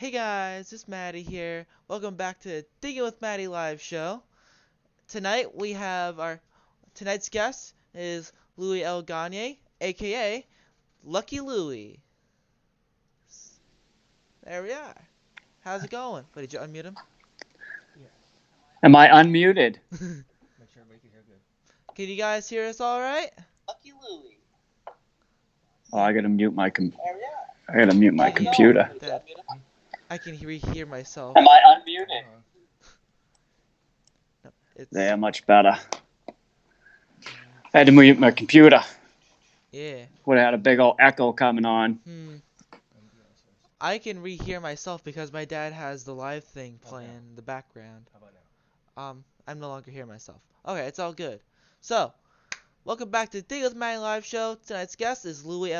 Hey guys, it's Matty here. Welcome back to the Digging with Matty live show. Tonight we have tonight's guest is Loius Gagne, aka Lucky Louie. There we are. How's it going? Wait, did you unmute him? Am I unmuted? Make sure everybody can hear good. Can you guys hear us all right? Lucky Louie. Oh, I gotta mute my Can you- computer. Dad, I can hear myself. Am I unmuted? No, it's There, much better. I had to mute my computer. yeah. Would have had a big old echo coming on. I can rehear myself because my dad has the live thing playing in the background. How about now? I'm no longer hearing myself. Okay, it's all good. So, welcome back to the Dig with Matty live show. Tonight's guest is Louis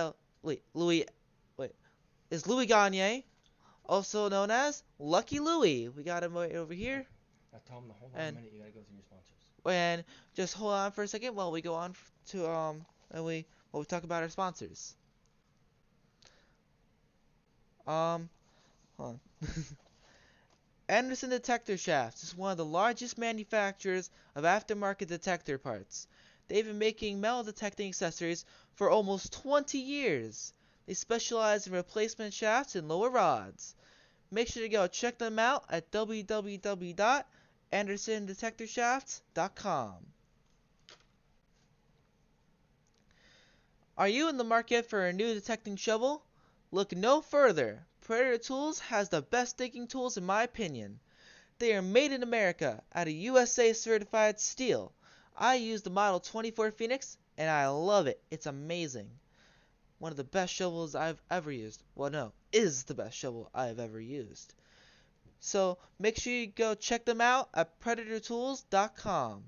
Gagne, also known as Lucky Louie. We got him right over here. Now tell them to hold on And- a minute. You gotta go through your sponsors. And just hold on for a second while we go on to while we talk about our sponsors. Hold on. Anderson Detector Shafts is one of the largest manufacturers of aftermarket detector parts. They've been making metal detecting accessories for almost 20 years. They specialize in replacement shafts and lower rods. Make sure to go check them out at www.andersondetectorshafts.com. Are you in the market for a new detecting shovel? Look no further. Predator Tools has the best digging tools in my opinion. They are made in America out of USA certified steel. I use the model 24 Phoenix and I love it. It's amazing. One of the best shovels I've ever used. Well, no, is the best shovel I've ever used. So make sure you go check them out at predatortools.com.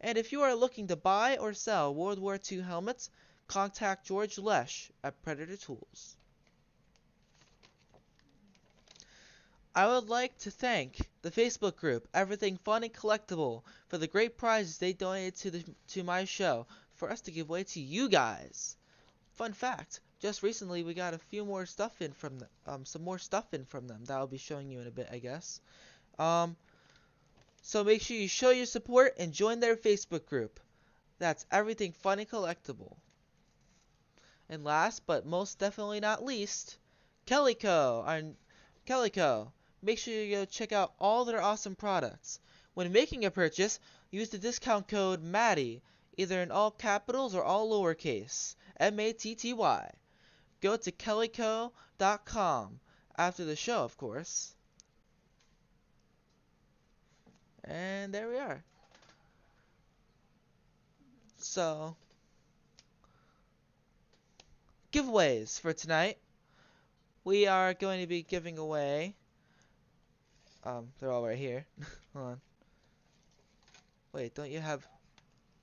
And if you are looking to buy or sell World War II helmets, contact George Lesh at Predator Tools. I would like to thank the Facebook group Everything Fun and Collectible for the great prizes they donated to my show for us to give away to you guys. Fun fact, just recently we got a few more stuff in from them, some more stuff in from them that I'll be showing you in a bit, I guess. So make sure you show your support and join their Facebook group. That's Everything Fun and Collectible. And last but most definitely not least, Calico. Make sure you go check out all their awesome products. When making a purchase, use the discount code MATTY, either in all capitals or all lowercase, MATTY. Go to calico.com after the show, of course. And there we are. So, giveaways for tonight. We are going to be giving away. They're all right here. Hold on. Wait, don't you have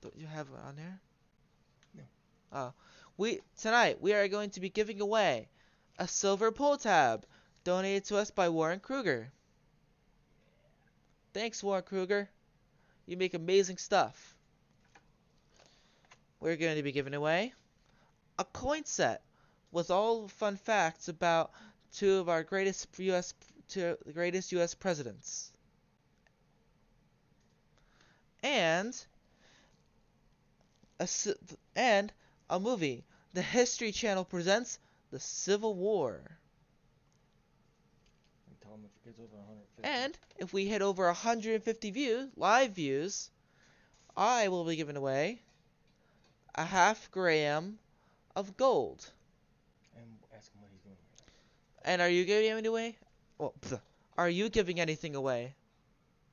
it on there? No. Tonight we are going to be giving away a silver pull tab donated to us by Warren Kruger. Thanks, Warren Kruger. You make amazing stuff. We're going to be giving away a coin set with all fun facts about two of our greatest US presidents. And a and a movie. The History Channel presents The Civil War. And tell them if it gets over 150. And if we hit over 150 live views, I will be giving away a half gram of gold. And ask him what he's doing right now. And are you giving anything away? Well, are you giving anything away?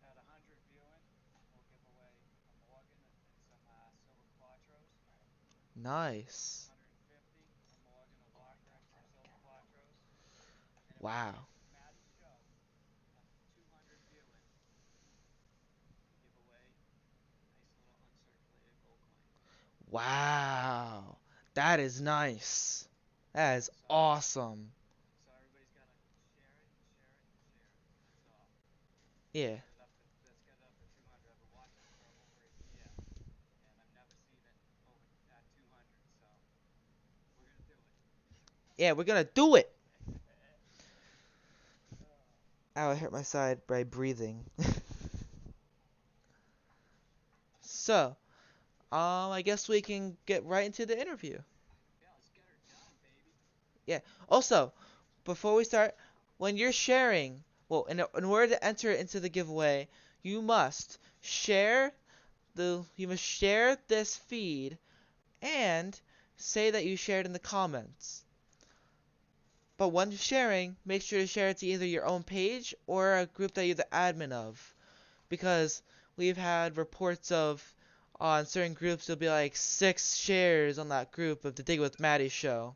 At 100 viewing, we'll give away a Morgan and some silver quattros. Nice. 150, a Morgan, a locker, and some silver quattros. And if Wow. we hit Maddie's show, after 200 viewing, we give away a nice little uncirculated gold coin. Wow. That is nice. That is awesome. So everybody's got to share it and share it and share it. That's all. Yeah. Let's get it up to 200. I've been watching for over a year, and I've never seen it over at 200. So we're gonna do it. Yeah, we're gonna do it. Ow, I hurt my side by breathing. So, I guess we can get right into the interview. Yeah, let's get her done, baby. Yeah. Also, before we start, when you're sharing, well, in order to enter into the giveaway, you must you must share this feed and say that you shared in the comments. But when sharing, make sure to share it to either your own page or a group that you're the admin of. Because we've had reports of on certain groups there'll be like 6 shares on that group of the Dig with Matty show.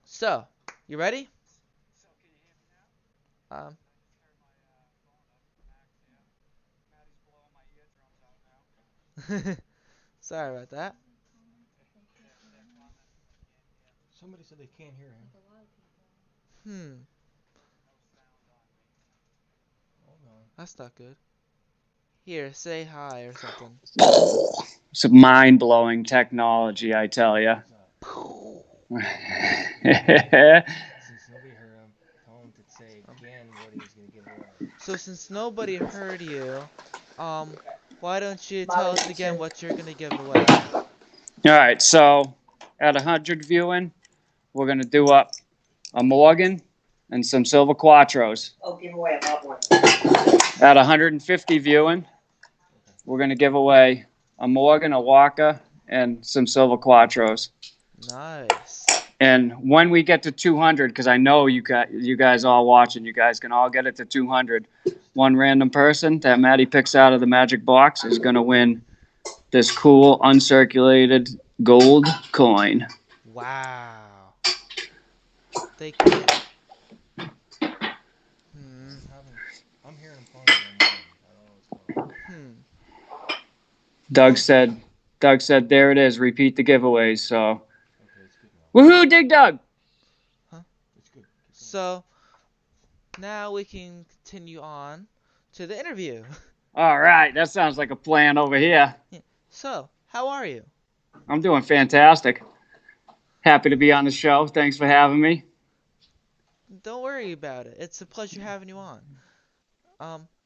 So, you ready? So, can you hear me now? Um, Turn my phone up to max here. Maddie's blowing my eardrums out now. sorry about that. They're commenting they can't hear. Somebody said they can't hear him. Hmm, No sound on me. Hold on. that's not good. Here, say hi or something. It's mind-blowing technology, I tell you. What's up? Since nobody heard him, tell him to say again what he's gonna give away. So since nobody heard you, why don't you tell us again what you're gonna give away? All right, so at 100 viewing, we're going to do up a Morgan and some Silver Quattros. I'll give away a lot more. At 150 viewing, we're going to give away a Morgan, a Walker, and some Silver Quattros. Nice. And when we get to 200, because I know you guys all watching, you guys can all get it to 200. One random person that Matty picks out of the magic box is going to win this cool uncirculated gold coin. Wow. They can't. I'm hearing him calling him. I don't know what's going on. Doug said, there it is. Repeat the giveaways. So, Okay, it's good now. woohoo, Dig Dug! It's good. So now we can continue on to the interview. All right, that sounds like a plan over here. So, how are you? I'm doing fantastic. Happy to be on the show. Thanks for having me. Don't worry about it. It's a pleasure having you on.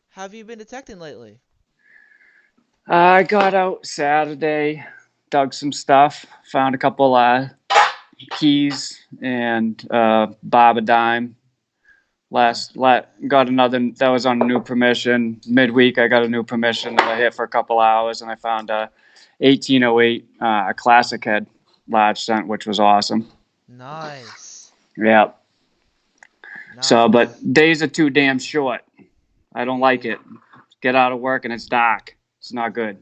Have you been detecting lately? I got out Saturday, dug some stuff, found a couple keys and bob a dime. Got another that was on a new permission. Midweek, I got a new permission that I hit for a couple hours, and I found a 1808 classic head large cent, which was awesome. Nice. Yeah. Nice. So, but days are too damn short. I don't like it. Get out of work and it's dark. It's not good.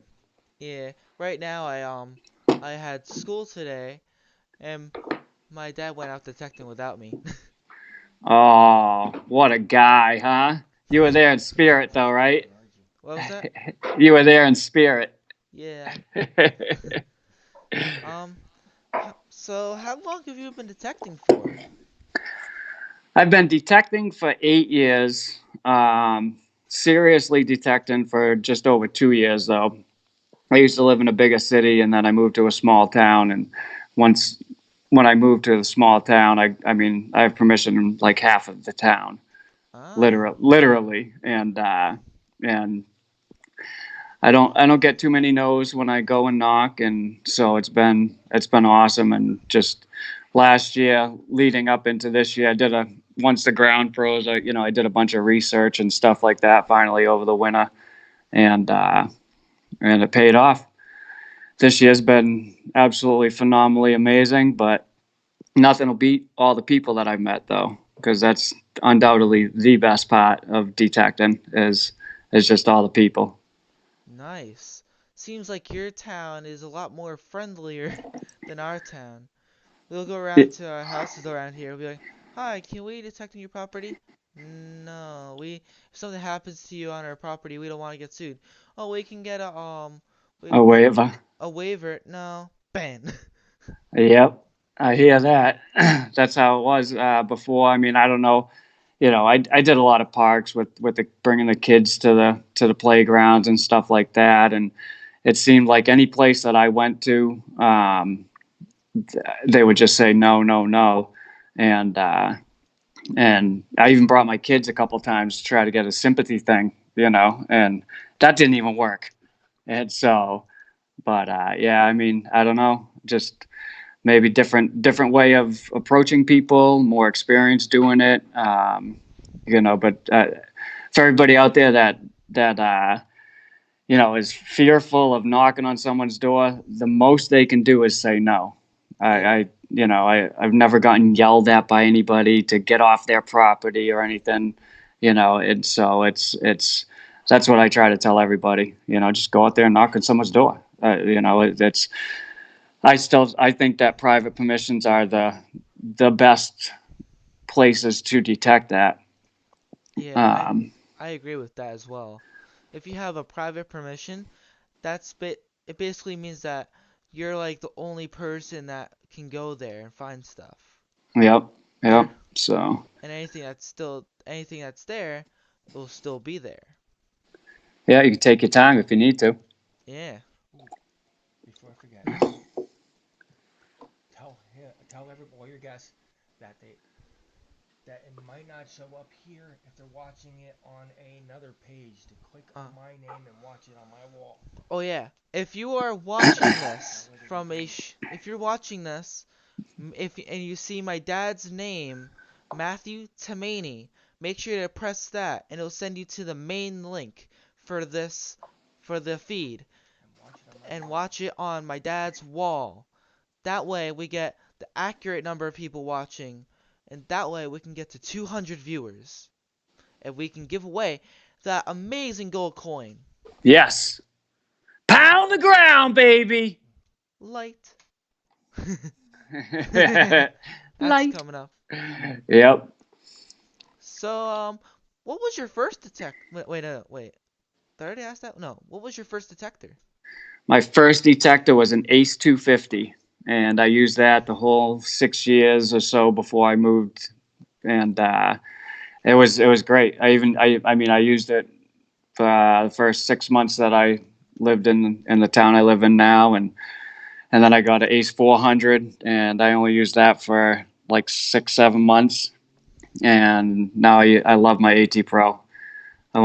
Yeah. Right now, I had school today, and my dad went out detecting without me. Oh, what a guy, huh? You were there in spirit, though, right? What was that? You were there in spirit. Yeah. So how long have you been detecting for? I've been detecting for 8 years. Seriously detecting for just over 2 years, though. I used to live in a bigger city, and then I moved to a small town. And when I moved to the small town, I have permission in like half of the town, literally, and I don't get too many no's when I go and knock, and so it's been awesome. And just last year, leading up into this year, once the ground froze, I did a bunch of research and stuff like that. Finally over the winter, and it paid off. This year's been absolutely phenomenally amazing, but nothing will beat all the people that I've met, though, because that's undoubtedly the best part of detecting is just all the people. Nice. Seems like your town is a lot more friendlier than our town. We'll go around to our houses around here. We'll be like, "Hi, can we detect on your property?" No, if something happens to you on our property, we don't want to get sued. Oh, we can get A waiver. a waiver. No, ban. Yep, I hear that. That's how it was before. I mean, I don't know. I did a lot of parks with bringing the kids to the playgrounds and stuff like that, and it seemed like any place that I went to, they would just say no, no, no, and And I even brought my kids a couple times to try to get a sympathy thing, and that didn't even work. And so, but yeah, I mean, I don't know, just maybe different way of approaching people, more experience doing it. But for everybody out there that is fearful of knocking on someone's door, the most they can do is say no. I've never gotten yelled at by anybody to get off their property or anything, and so it's that's what I try to tell everybody. Just go out there and knock on someone's door. It's I think that private permissions are the best places to detect that. Yeah, I agree with that as well. If you have a private permission, it basically means that you're like the only person that can go there and find stuff. Yep, yep. There So and anything that's there will still be there. yeah, you can take your time if you need to. Yeah. Before I forget, tell all your guests that it might not show up here if they're watching it on another page. To click Uh, my name and watch it on my wall. oh yeah. If you are watching this That way they from can a see it. if you're watching this if and you see my dad's name, Matthew Tamaney, make sure to press that and it'll send you to the main link for the feed And watch it on my and wall. watch it on my dad's wall. That way we get the accurate number of people watching, and that way we can get to 200 viewers. And we can give away that amazing gold coin. Yes, pound the ground, baby. Light. That's Light. coming up. Yep. So, what was your first detect? Wait. Did I already ask that? No. What was your first detector? My first detector was an Ace 250, and I used that the whole 6 years or so before I moved, and it was great. I used it for the first 6 months that I lived in the town I live in now, and then I got an Ace 400, and I only used that for like 6-7 months, and now I love my AT Pro. I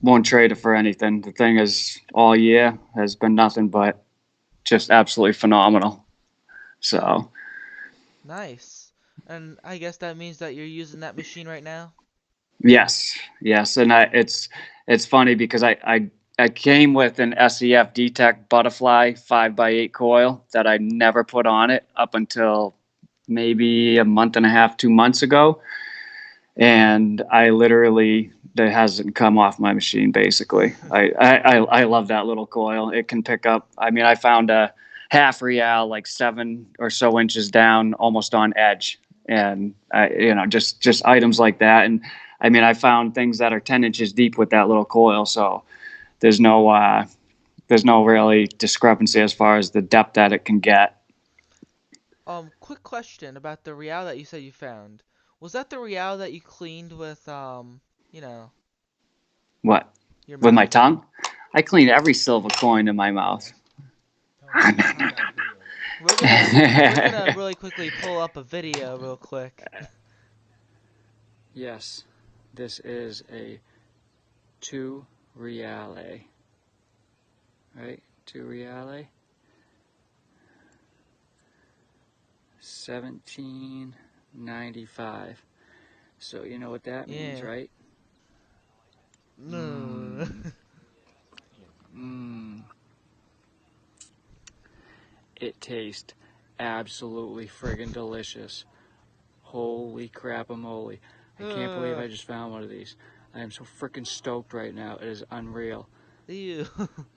won't trade it for anything. The thing is, all year has been nothing but just absolutely phenomenal. Oh, So nice. And I guess that means that you're using that machine right now? yes, and it's funny because I came with an SEF DTEC Butterfly 5x8 coil that I never put on it up until maybe a month and a half, 2 months ago, and I literally that hasn't come off my machine. Basically, I love that little coil. It can pick up. I mean, I found a half real like 7 or so inches down, almost on edge, and just items like that. And I mean, I found things that are 10 inches deep with that little coil. So there's no really discrepancy as far as the depth that it can get. Quick question about the real that you said you found. Was that the real that you cleaned with, you know, What your with my mouth? tongue? I clean every silver coin in my mouth. Tell them to find out video. We're gonna really quickly pull up a video real quick. Yes, this is a 2 reale. Right? 2 reale. 1795. So you know what that means, Yeah. right? No. Mmm. It tastes absolutely friggin' delicious. Holy crap-a-moly. I can't believe I just found one of these. I am so freaking stoked right now. It is unreal. Ew.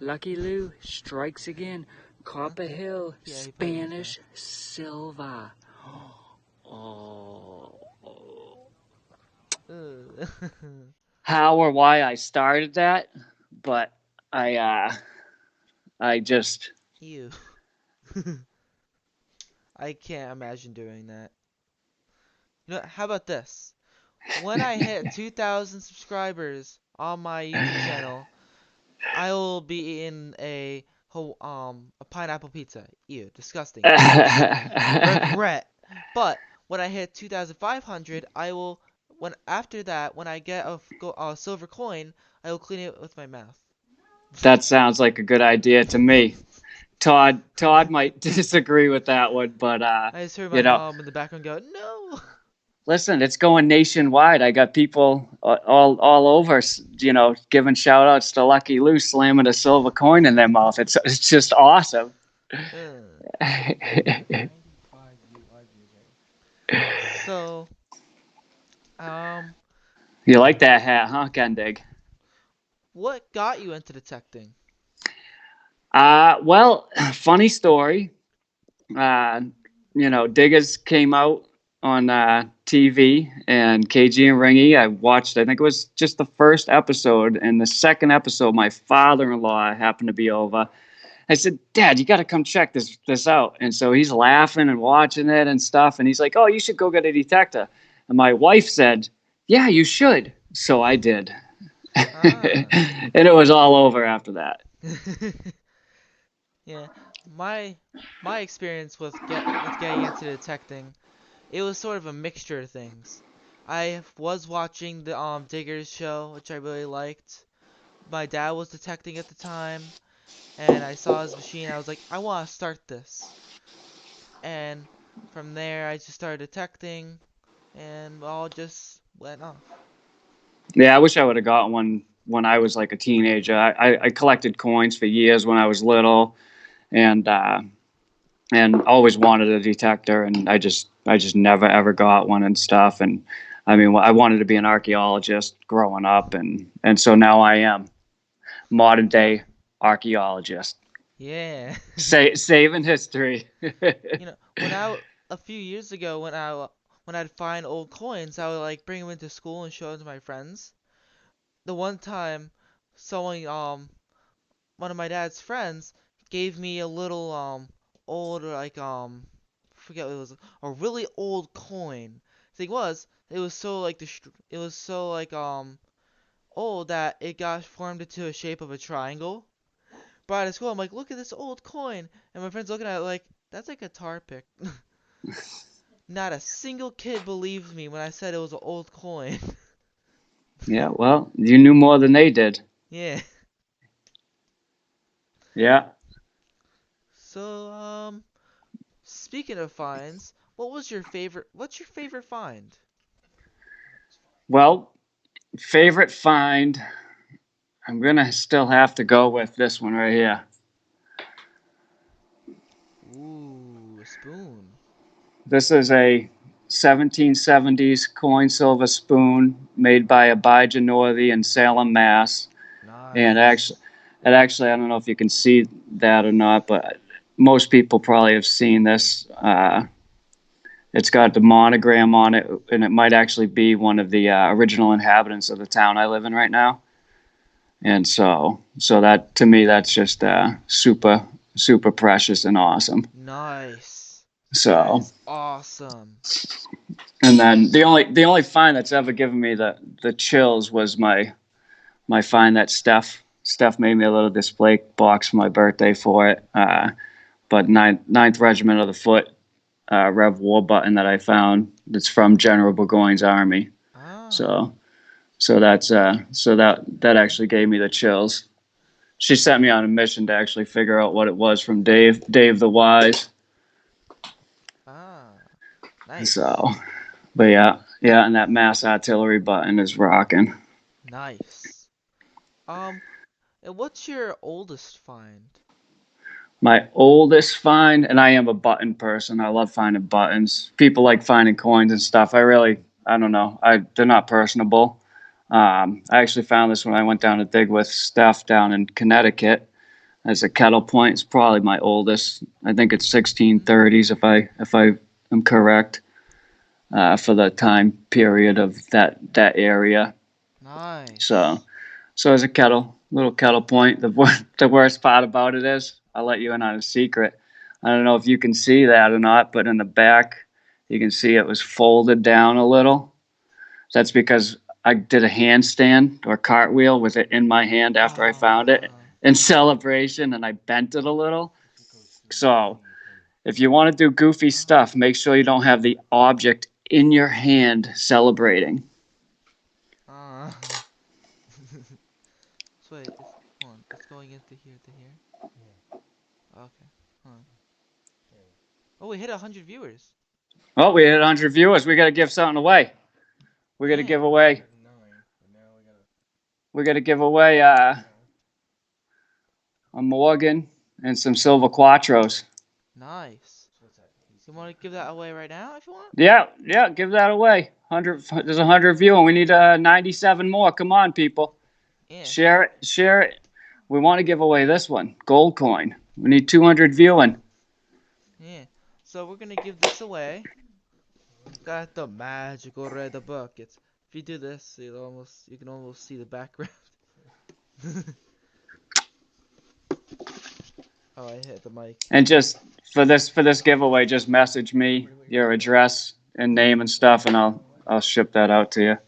Lucky Lou strikes again. Copper Hill, Yeah, he probably does Spanish silver. Oh. Ugh. How or why I started that, but I just Ew. I can't imagine doing that. How about this? When I hit 2,000 subscribers on my YouTube channel, I will be eating a pineapple pizza. Ew, disgusting. Regret. But when I hit 2,500, I will when after that when I get a silver coin, I will clean it with my mouth. That sounds like a good idea to me. Todd might disagree with that one, but I just heard you my know, mom in the background go, "No." listen, it's going nationwide. I got people all over, giving shout outs to Lucky Lou slamming a silver coin in their mouth. It's just awesome. Uh, 95 live user. so, um, You like that hat, huh, Kendig? what got you into detecting? Well, funny story. Uh, Diggers came out on TV and KG and Ringy. I watched, I think it was just the first episode. And the second episode, my father in law happened to be over. I said, Dad, you got to come check this out. And so he's laughing and watching it and stuff. And he's like, oh, you should go get a detector. And my wife said, yeah, you should. So I did. Ah. And it was all over after that. Yeah, my my experience with getting into detecting, it was sort of a mixture of things. I was watching the Diggers show, which I really liked. My dad was detecting at the time, and I saw his machine. I was like, I want to start this. And from there, I just started detecting, and all just went off. Yeah, I wish I would have got one when I was like a teenager. I collected coins for years when I was little, and always wanted a detector, and I just never ever got one and stuff. And I mean, I wanted to be an archaeologist growing up, and so now I am modern day archaeologist, Yeah. saving history. A few years ago when I'd find old coins, I would like bring them into school and show them to my friends. The one time, someone one of my dad's friends gave me a little old forget what it was, a really old coin. Thing was, it was so old that it got formed into a shape of a triangle. Brought it to school. I'm like, look at this old coin, and my friend's looking at it like, that's a guitar pick. Not a single kid believed me when I said it was an old coin. Yeah, well, you knew more than they did. Yeah. Yeah. So, speaking of finds, what's your favorite find? Well, favorite find. I'm gonna still have to go with this one right here. Ooh, a spoon. This is a 1770s coin silver spoon made by Abijah Northey in Salem, Mass. And Nice. actually, I don't know if you can see that or not, but most people probably have seen this. It's got the monogram on it, and it might actually be one of the original inhabitants of the town I live in right now. And so that to me, that's just super, super precious and awesome. Nice. That So, is awesome. and then the only find that's ever given me the chills was my find that Steph made me a little display box for my birthday for it. But ninth Regiment of the Foot Rev War button that I found. That's from General Burgoyne's army. Ah. So that actually gave me the chills. She sent me on a mission to actually figure out what it was from Dave the Wise. Ah. Nice. So, but yeah, and that mass artillery button is rocking. Nice. Um, and what's your oldest find? My oldest find, and I am a button person. I love finding buttons. People like finding coins and stuff. I don't know. They're not personable. I actually found this when I went down to dig with Steph down in Connecticut. As a kettle point, it's probably my oldest. I think it's 1630s if I am correct for the time period of that area. So Nice. so as a little kettle point. The worst part about it is, I'll let you in on a secret. I don't know if you can see that or not, but in the back, you can see it was folded down a little. That's because I did a handstand or cartwheel with it in my hand after I found it Ah. in celebration, and I bent it a little. If it goes through, So then you pay. If you want to do goofy stuff, make sure you don't have the object in your hand celebrating. So wait, hold on. It's going into here to here. Yeah. Okay. Hold on. Oh, we hit 100 viewers. Oh, we hit 100 viewers. We got to give something away. We got to Yeah. give away. 109, but now we gotta. We got to give away a Morgan and some Silver Quattros. Nice. So what's that? You want to give that away right now if you want? Yeah, give that away. 100. There's 100 viewing. We need 97 more. Come on, people. Yeah. Share it. We want to give away this one, gold coin. We need 200 viewing. Yeah. So we're gonna give this away. Got the magical red buckets. If you do this, you can almost see the background. Oh, I hit the mic. And just for this giveaway, just message me your address and name and stuff, and I'll ship that out to you.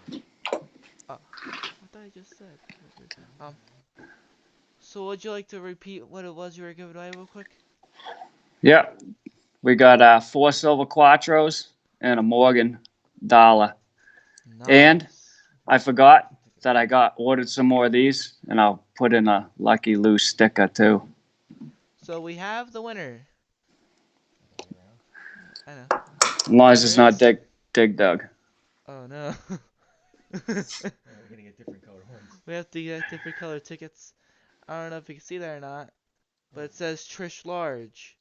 What did I just said? So would you like to repeat what it was you were giving away real quick? Yeah, we got 4 Silver Quattros and a Morgan dollar. Nice. And I forgot that I ordered some more of these, and I'll put in a Lucky Lou sticker too. So we have the winner. I know. As long as it's not Dig Dug. Oh no. We're gonna get different color ones. We have to get different color tickets. I don't know if you can see that or not, but it says Trish Large.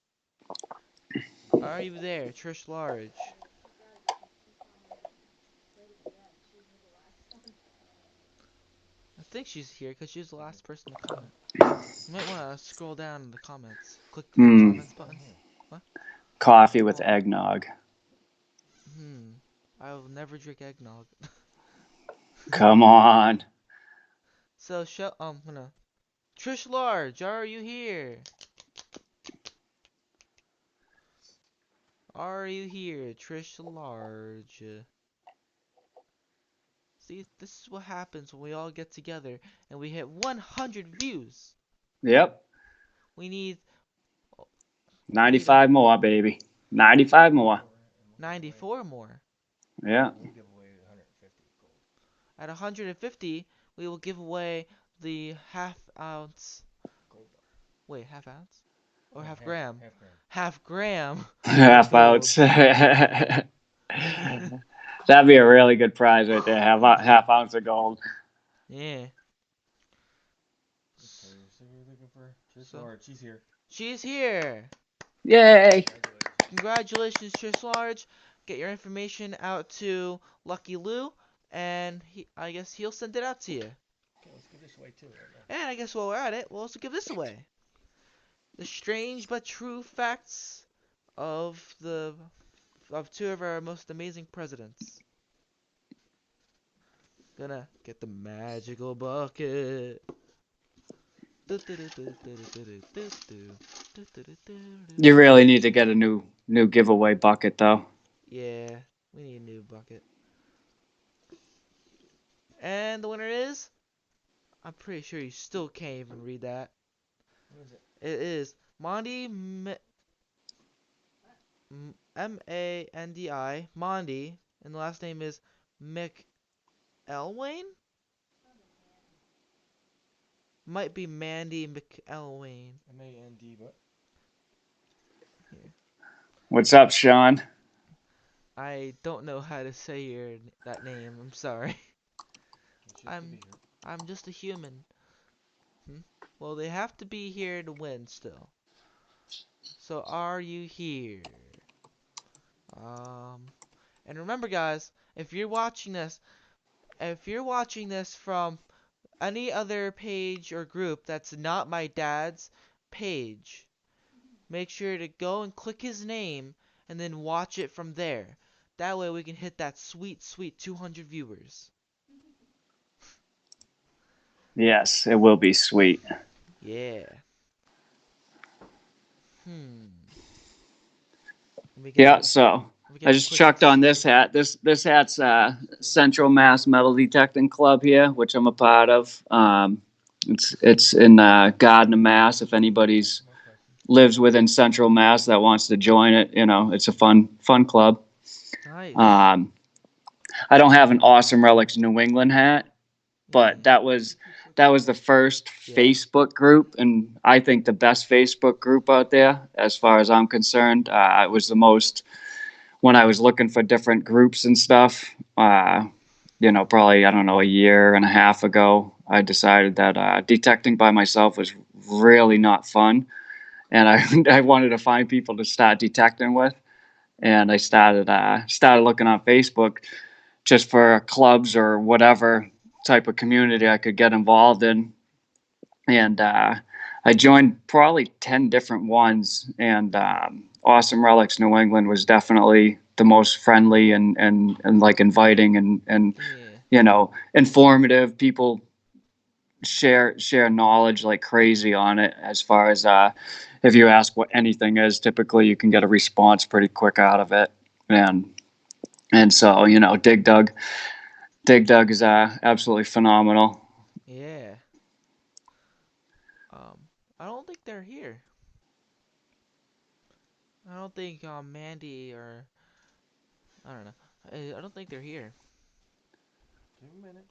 Are you there, Trish Large? I think she's here because she's the last person to comment. You might want to scroll down in the comments. Click the comments button. What? Coffee with eggnog. I will never drink eggnog. Come on. So Trish Large, are you here? Are you here, Trish Large? See, this is what happens when we all get together and we hit 100 views. Yep. We need 95 more, baby. 95 more. 94 more. Yeah. We'll give away 150 gold. At 150, we will give away the half ounce. Gold bar. Wait, half ounce? Or half gram? Half gram. Half gram. Half ounce. That'd be a really good prize right there. Half ounce of gold. Yeah. Okay, so we're looking for Trish Large. She's here. She's here. Yay. Congratulations, Trish Large. Get your information out to Lucky Lou, and I guess he'll send it out to you. Okay, let's give this away too right now. And I guess while we're at it, we'll also give this away. The strange but true facts of two of our most amazing presidents. Gonna get the magical bucket. You really need to get a new giveaway bucket though. Yeah, we need a new bucket. And the winner is, I'm pretty sure you still can't even read that. What is it? It is Mondi M-A-N-D-I, Mondi, and the last name is McElwain? Might be Mandy McElwain. M-A-N-D, what? Here. What's up, Sean? I don't know how to say that name. I'm sorry. I'm just a human. Well, they have to be here to win still. So are you here? And remember, guys, if you're watching this from any other page or group that's not my dad's page, make sure to go and click his name and then watch it from there. That way we can hit that sweet 200 viewers. Yes, it will be sweet. Yeah. Yeah, so I just chucked on this hat. This hat's Central Mass Metal Detecting Club here, which I'm a part of. It's in Gardner, Mass. If anybody's lives within Central Mass that wants to join it, it's a fun club. Nice. Um, I don't have an Awesome Relics New England hat, Yeah. but that was the first Yeah. Facebook group, and I think the best Facebook group out there, as far as I'm concerned. It was the most when I was looking for different groups and stuff. Probably, I don't know, a year and a half ago, I decided that detecting by myself was really not fun, and I I wanted to find people to start detecting with, and I started looking on Facebook just for clubs or whatever type of community I could get involved in. And I joined probably 10 different ones. And Awesome Relics New England was definitely the most friendly and like inviting and Yeah. informative. People share knowledge like crazy on it. As far as if you ask what anything is, typically you can get a response pretty quick out of it. And so, Dig Dug is absolutely phenomenal. Yeah. Um, I don't think they're here. I don't think Mandy or I don't know. I don't think they're here. Give a minute.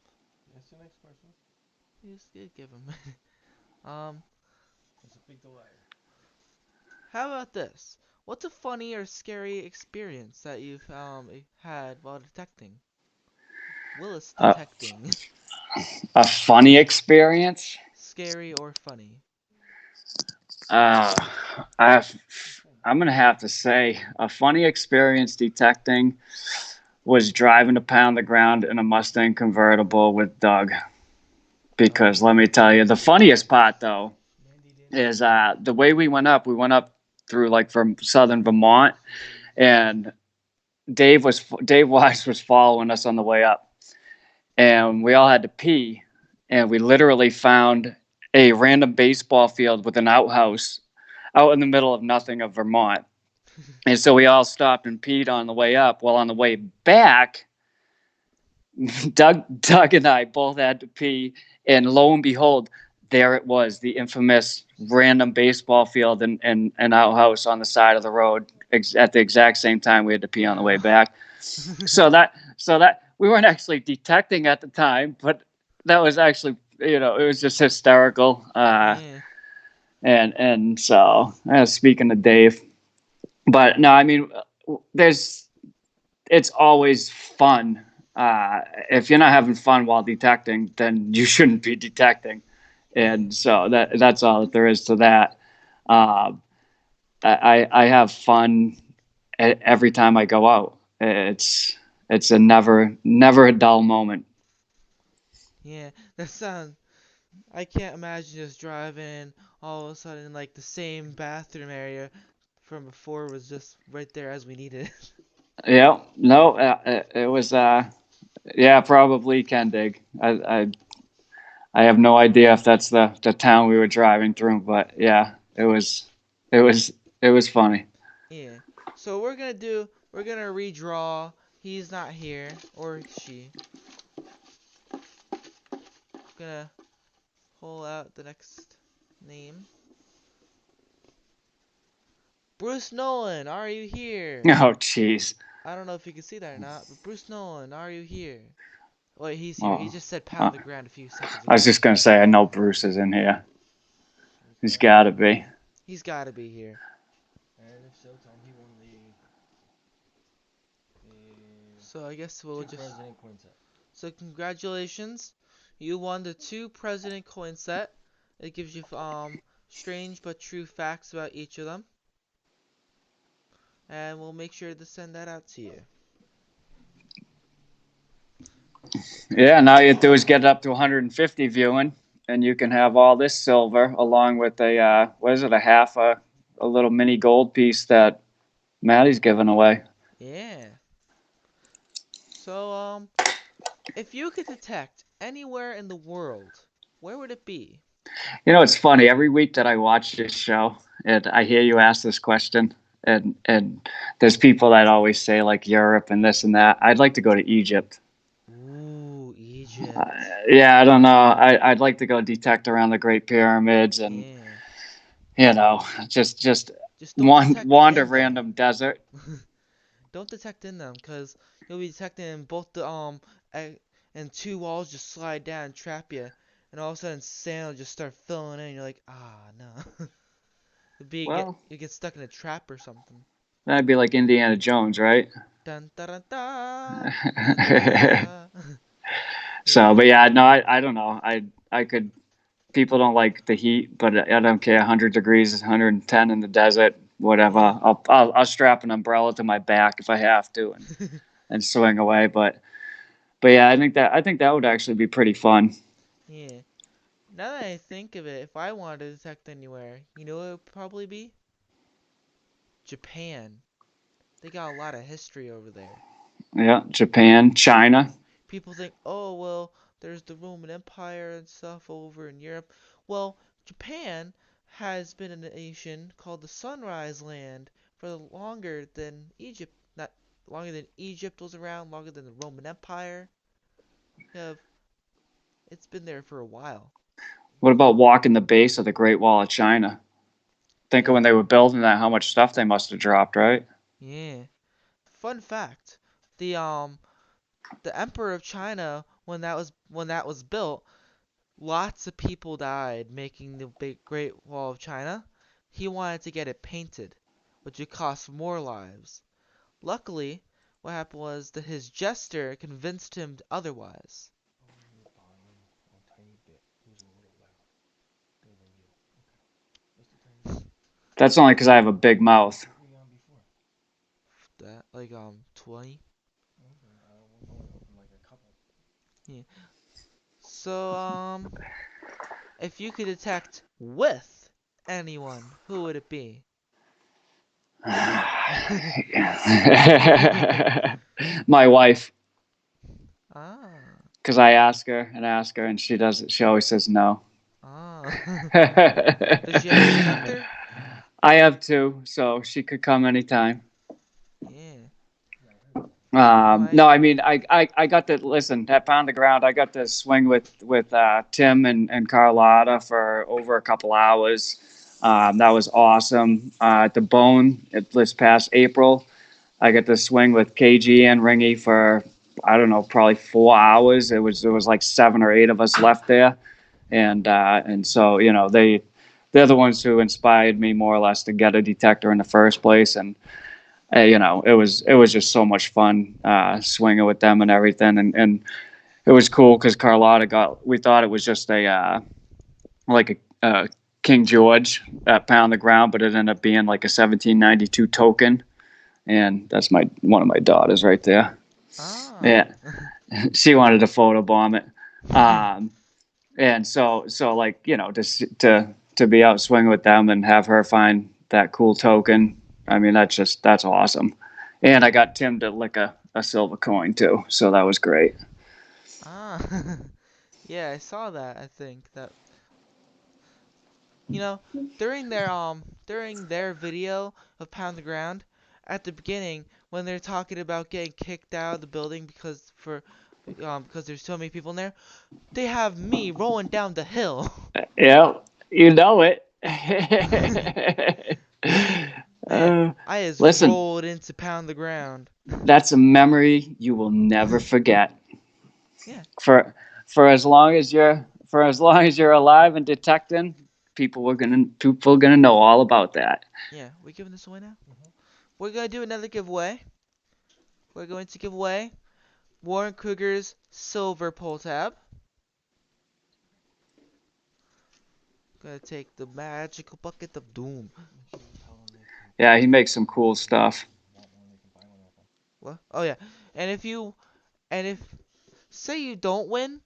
That's the next question. Just give them. um, It's a big delay. how about this? What's a funny or scary experience that you've had while detecting? Willis Uh, detecting. a funny experience. Scary or funny? Uh, I, I'm gonna have to say a funny experience detecting was driving to pound the ground in a Mustang convertible with Doug. Because let me tell you, the funniest part though Mandy didn't. is the way we went up. We went up through like from southern Vermont, and Dave Wise was following us on the way up, and we all had to pee, and we literally found a random baseball field with an outhouse out in the middle of nothing of Vermont. And so we all stopped and peed on the way up. Well, on the way back, Doug and I both had to pee, and lo and behold, there it was, the infamous random baseball field and an outhouse on the side of the road at the exact same time we had to pee on the way back. So that we weren't actually detecting at the time, but that was actually, it was just hysterical. Yeah. And so speaking of Dave, but no, I mean, there's it's always fun. If you're not having fun while detecting, then you shouldn't be detecting. And so that's all that there is to that. Uh, I have fun every time I go out. It's a never a dull moment. Yeah. That sounds. I can't imagine just driving all of a sudden like the same bathroom area from before was just right there as we needed it. Yeah, no, it was yeah, probably Ken Dig. I have no idea if that's the town we were driving through, but yeah, it was it was funny. Yeah. So we're gonna redraw. He's not here or she. Gonna pull out the next name. Bruce Nolan, are you here? Oh, jeez. I don't know if you can see that or not, but Bruce Nolan, are you here? Wait, he's here. He Oh, just said uh, pound the ground a few seconds I was ago. just gonna say I know Bruce is in here. Where's He's Matt? got to be. He's gotta be here. And if so, tell him he won the So I guess we'll two just. president coin set. So congratulations, you won the two president coin set. It gives you strange but true facts about each of them, and we'll make sure to send that out to you. Yeah, now you have to do is get it up to 150 viewing, and you can have all this silver along with a what is it, a little mini gold piece that Matty's giving away. Yeah. So if you could detect anywhere in the world, where would it be? It's funny. Every week that I watch this show, and I hear you ask this question, and there's people that always say like Europe and this and that. I'd like to go to Egypt. Ooh, Uh, Egypt. yeah, I don't know. I'd like to go detect around the Great Pyramids and Yeah. you know, just Just don't detect wander in them. random desert. Don't detect in them, cause you'll be detecting in both the and two walls just slide down and trap you, and all of a sudden sand will just start filling in. And you're like, ah, no. Well, You get stuck in a trap or something. that'd be like Indiana Jones, right? Dun da da da da da da. So, Yeah. but yeah, no, I don't know. I could. People don't like the heat, but I don't care. 100 degrees, 110 in the desert, whatever. Yeah. I'll strap an umbrella to my back if I have to and swing away. But yeah, I think that would actually be pretty fun. Yeah. Now that I think of it, if I wanted to detect anywhere, you know what it would probably be? Japan. They got a lot of history over there. Yeah, Japan, China. People think, oh, well, there's the Roman Empire and stuff over in Europe. Well, Japan has been a nation called the Sunrise Land for longer than Egypt. Not longer than Egypt was around, longer than the Roman Empire. Have It's been there for a while. What about walking the base of the Great Wall of China? Think of Yeah, when they were building that, how much stuff they must have dropped, right? yeah. Fun fact: the um the Emperor of China, when that was built, lots of people died making the big Great Wall of China. He wanted to get it painted, which would cost more lives. Luckily, what happened was that his jester convinced him otherwise. Oh, your volume a tiny bit. It was a little loud. More than you. Okay. Just a tiny bit. That's only because I have a big mouth. What were you on before? That 20. Okay. We're going up in like a couple. Yeah. So if you could detect with anyone, who would it be? My wife, Ah, because I ask her, and she does it. She always says no. ah. Does she have a I detector? have two, so she could come anytime. Yeah. Yeah, I heard that. No, My I mean, I got to listen at Pound the Ground. I got to swing with Tim and Carlotta for over a couple hours. That was awesome. At the Bone this past April, I got to swing with KG and Ringy for I don't know, probably 4 hours. There was like 7 or 8 of us left there, and so you know they're the ones who inspired me more or less to get a detector in the first place, and you know it was just so much fun swinging with them and everything, and it was cool because Carlotta got we thought it was just a like a King George at Pound the Ground, but it ended up being like a 1792 token, and that's my one of my daughters right there. ah. Yeah, she wanted to photobomb it, and so like you know to be out swinging with them and have her find that cool token. I mean that's awesome, and I got Tim to lick a silver coin too, so that was great. Ah. Yeah, I saw that. I think that you know during their video of Pound the Ground at the beginning when they're talking about getting kicked out of the building because there's so many people in there, they have me rolling down the hill. Yeah, you know it. Man, uh, I just listen, rolled into Pound the Ground. that's a memory you will never forget. Yeah, For for as long as you're alive and detecting, people are gonna know all about that. yeah. We're giving this away now. Mm-hmm. We're gonna do another giveaway. We're going to give away Warren Kruger's silver pull tab. Gonna take the magical bucket of doom. Make sure you tell them they can Yeah, he buy makes some one cool if they stuff. want one. They can buy one of them. What? Oh yeah. And if you and if say you don't win,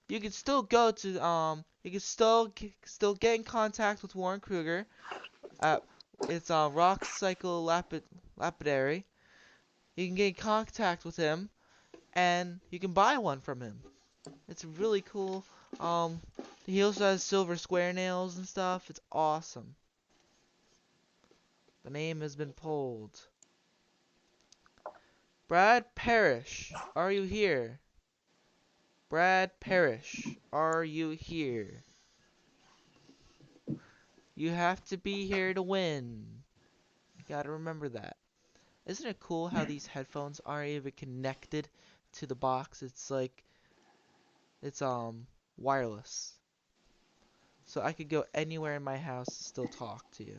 you can still go to you can still get in contact with Warren Kruger at it's Rock Cycle Lapidary. You can get in contact with him and you can buy one from him. It's really cool. Um he also has silver square nails and stuff. It's awesome. The name has been pulled. Brad Parrish, are you here? Brad Parrish, are you here? You have to be here to win. You gotta remember that. Isn't it cool how these headphones aren't even connected to the box? It's like it's wireless. So I could go anywhere in my house and still talk to you.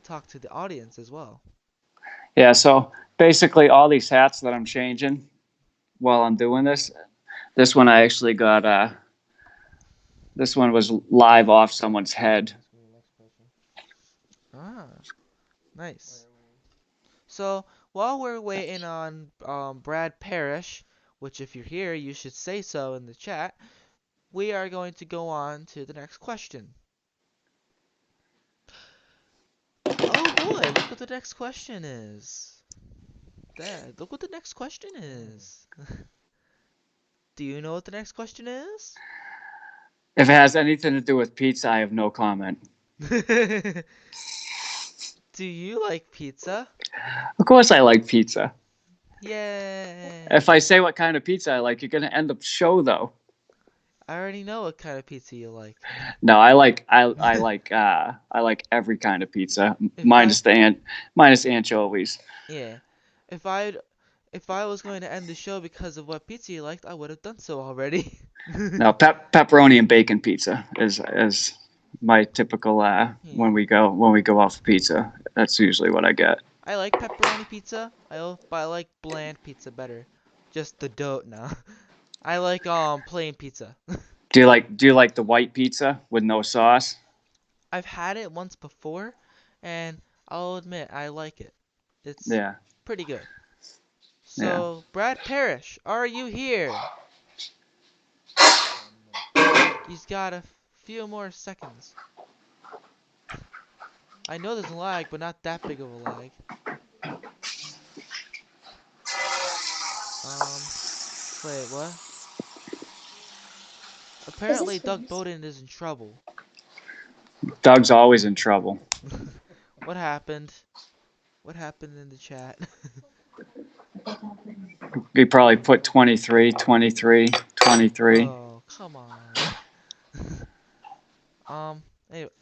Talk to the audience as well. Yeah, so basically all these hats that I'm changing while I'm doing this one I actually got this one was live off someone's head. Ask me the next question. Ah, nice. Wait. So while we're waiting on Brad Parrish, which if you're here, you should say so in the chat, we are going to go on to the next question. Oh boy, look what the next question is. Dad, look what the next question is. Do you know what the next question is? If it has anything to do with pizza, I have no comment. Do you like pizza? Of course I like pizza. Yay! If I say what kind of pizza I like, you're going to end the show though. I already know what kind of pizza you like. No, I like every kind of pizza minus anchovies. Yeah. If I if I was going to end the show because of what pizza you liked, I would have done so already. No, pepperoni and bacon pizza is my typical when we go out for pizza. That's usually what I get. I like pepperoni pizza. But I like bland pizza better. Just the dough now. I like plain pizza. Do you like the white pizza with no sauce? I've had it once before, and I'll admit I like it. It's Yeah, pretty good. yeah. So, Brad Parrish, are you here? He's got a few more seconds. I know there's a lag, but not that big of a lag. Wait, what? Apparently Doug Bowden is in trouble. Doug's always in trouble. What happened? What happened in the chat? He probably put 23, 23, 23. Oh, come on.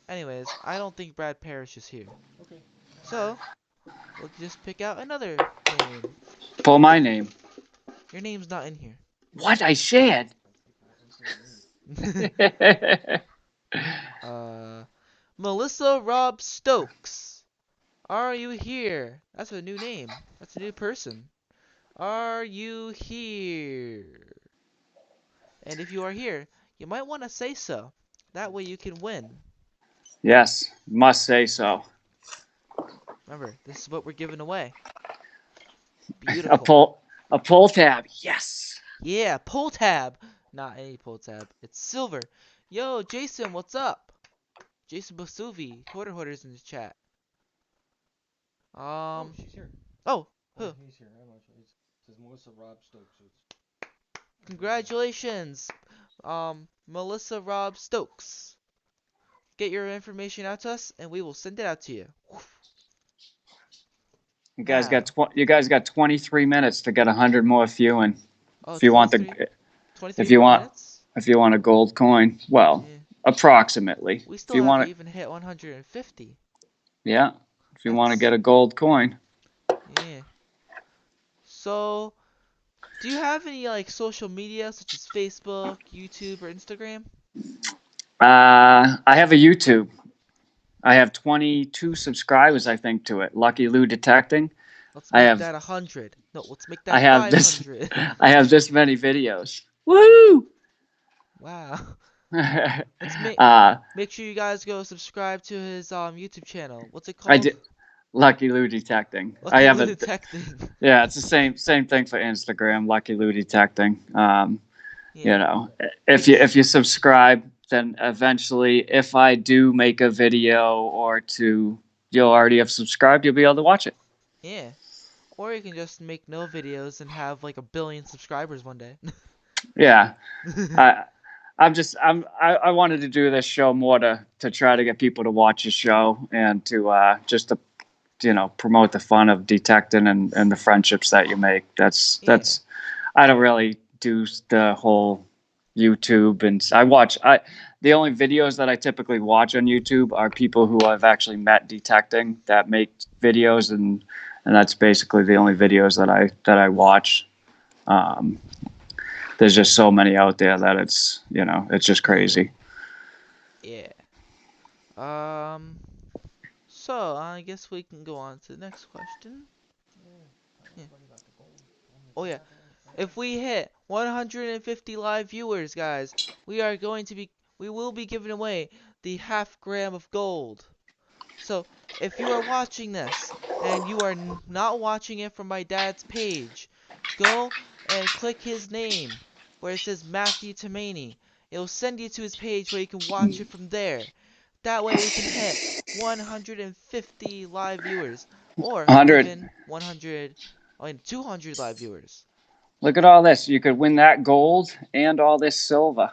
Anyways, I don't think Brad Parrish is here. Okay. So, we'll just pick out another name. Pull my name. Your name's not in here. What I said. Melissa Rob Stokes. Are you here? That's a new name. That's a new person. Are you here? And if you are here, you might want to say so. That way you can win. Yes, must say so. Remember, this is what we're giving away. A Beautiful. pull tab. Yes. Yeah, pull tab. Not any pull tab. It's silver. Yo, Jason, what's up? Jason Basuvi, Hoarder's in the chat. Oh, she's here. Oh, Oh, who? he's here. I'm not sure. It says Melissa Rob Stokes. So it's... Congratulations, Melissa Rob Stokes. Get your information out to us, and we will send it out to you. You guys got 23 minutes to get 100 more viewing. Oh, If you want 23 more minutes? if you want a gold coin, well, Yeah. approximately. We If still you haven't want even hit 150. yeah, if you want to get a gold coin. Yeah. So, do you have any like social media such as Facebook, YouTube, or Instagram? I have a YouTube. I have 22 subscribers, I think, to it. Lucky Lou Detecting. Let's I make have that 100. No, let's make I that have this 500. I have this many videos. Woo! Wow. Let's uh, make sure you guys go subscribe to his YouTube channel. What's it I called? did Lucky Lou Detecting. I Lucky have Lou a Detecting. yeah, it's the same thing for Instagram. Lucky Lou Detecting. You Yeah. know, if you subscribe, then eventually, if I do make a video or two, you'll already have subscribed. You'll be able to watch it. Yeah. Or you can just make no videos and have like 1 billion subscribers one day. Yeah, I wanted to do this show more to try to get people to watch the show and to just to promote the fun of detecting and the friendships that you make. That's Yeah. I don't really do the whole YouTube, and the only videos that I typically watch on YouTube are people who I've actually met detecting that make videos, and that's basically the only videos that I watch. There's just so many out there that it's just crazy. Yeah. So I guess we can go on to the next question. Yeah. Oh yeah. If we hit 150 live viewers, guys, we will be giving away the half gram of gold. So, if you are watching this and you are not watching it from my dad's page, go and click his name where it says Matthew Tamaney. It'll send you to his page where you can watch it from there. That way we can hit 150 live viewers or 100. even 200 live viewers. Look at all this. You could win that gold and all this silver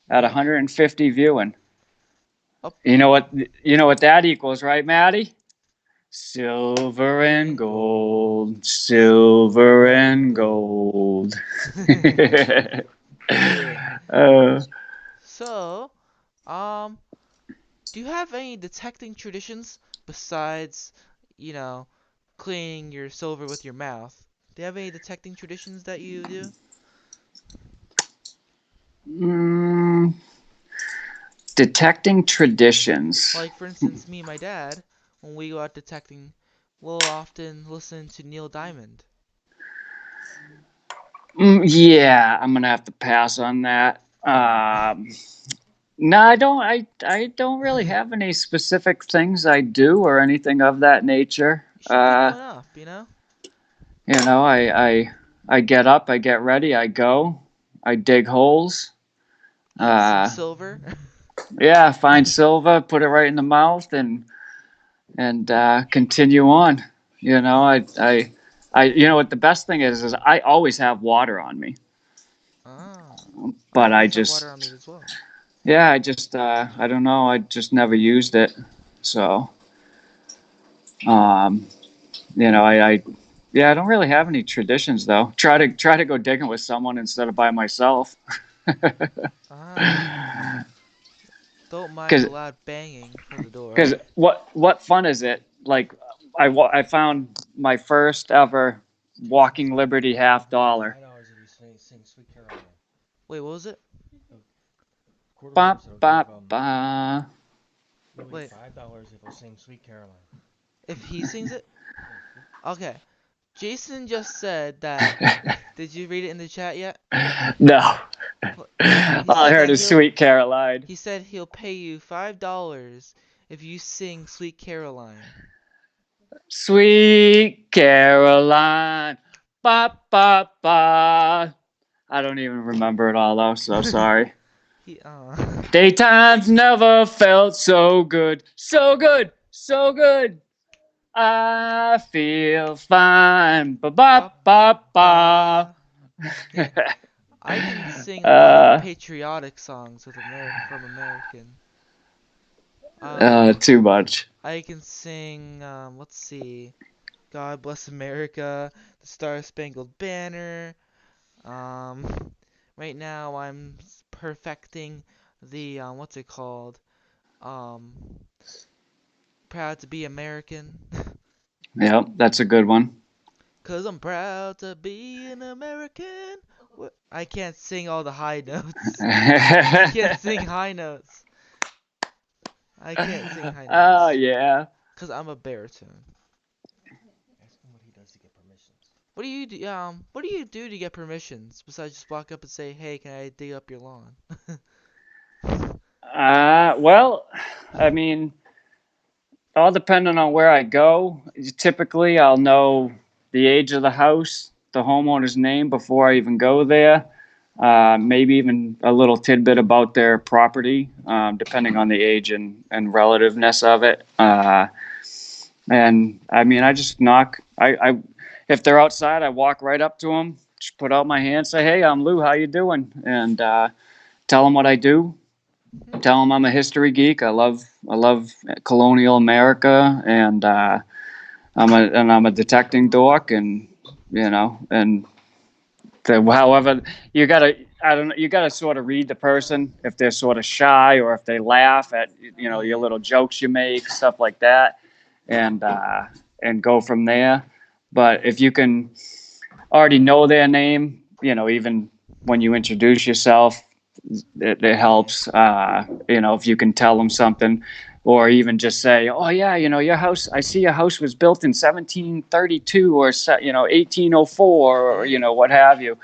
at Yeah. 150 viewing. Up. You know what that equals, right, Matty? Silver and gold, silver and gold. Yeah. So, do you have any detecting traditions besides, you know, cleaning your silver with your mouth? Do you have any detecting traditions that you do? Detecting traditions. Like, for instance, me and my dad, when we go out detecting, we'll often listen to Neil Diamond. Yeah, I'm gonna have to pass on that. No, I don't. I don't really have any specific things I do or anything of that nature. You should pick one up, you know? I get up, I get ready, I go, I dig holes. Eat some silver. Yeah, find silver, put it right in the mouth, and continue on. You know what the best thing is I always have water on me. Ah, I But I always have water just, on me as well. yeah, I don't know, I just never used it. So, um, yeah, I don't really have any traditions though. Try to go digging with someone instead of by myself. Ah, don't mind the Because loud banging for the door. Because what fun is it? Like I found my first ever Walking Liberty $50. $5 if you sing Sweet Caroline. Wait, what was it? Quarter Ba horse, it'll ba give ba. Louis Wait, $5 if he'll sing Sweet Caroline. if he sings it? Okay. Jason just said that. Did you read it in the chat yet? No. He All I said heard that is Sweet Caroline. he said he'll pay you $5 if you sing Sweet Caroline. Sweet Caroline. Ba ba ba. I don't even remember it all though, so sorry. He Daytimes never felt so good. So good. So good. I feel fine. Ba ba ba ba. Yeah, I can sing a lot of patriotic songs from American. Too much. I can sing. Let's see. God Bless America, The Star Spangled Banner. Right now I'm perfecting the what's it called? Um, Proud to be American. Yep, that's a good one. 'Cause I'm proud to be an American. I can't sing all the high notes. I can't sing high notes. I can't sing high Oh notes. yeah. 'Cause I'm a baritone. Ask him what he does to get permissions. What do you do to get permissions besides just walk up and say, "Hey, can I dig up your lawn?" Well, I mean, all depending on where I go. Typically, I'll know the age of the house, the homeowner's name before I even go there. Maybe even a little tidbit about their property, depending on the age and relativeness of it. And I mean, I just knock. If they're outside, I walk right up to them, just put out my hand, say, "Hey, I'm Lou. How you doing?" And tell them what I do. Tell them I'm a history geek. I love colonial America, and I'm a detecting dork, and however you gotta I don't know. You got to sort of read the person if they're sort of shy or if they laugh at your little jokes you make, stuff like that, and go from there. But if you can already know their name, even when you introduce yourself, it helps. If you can tell them something, or even just say, "Oh yeah, your house. I see your house was built in 1732 or 1804 or what have you."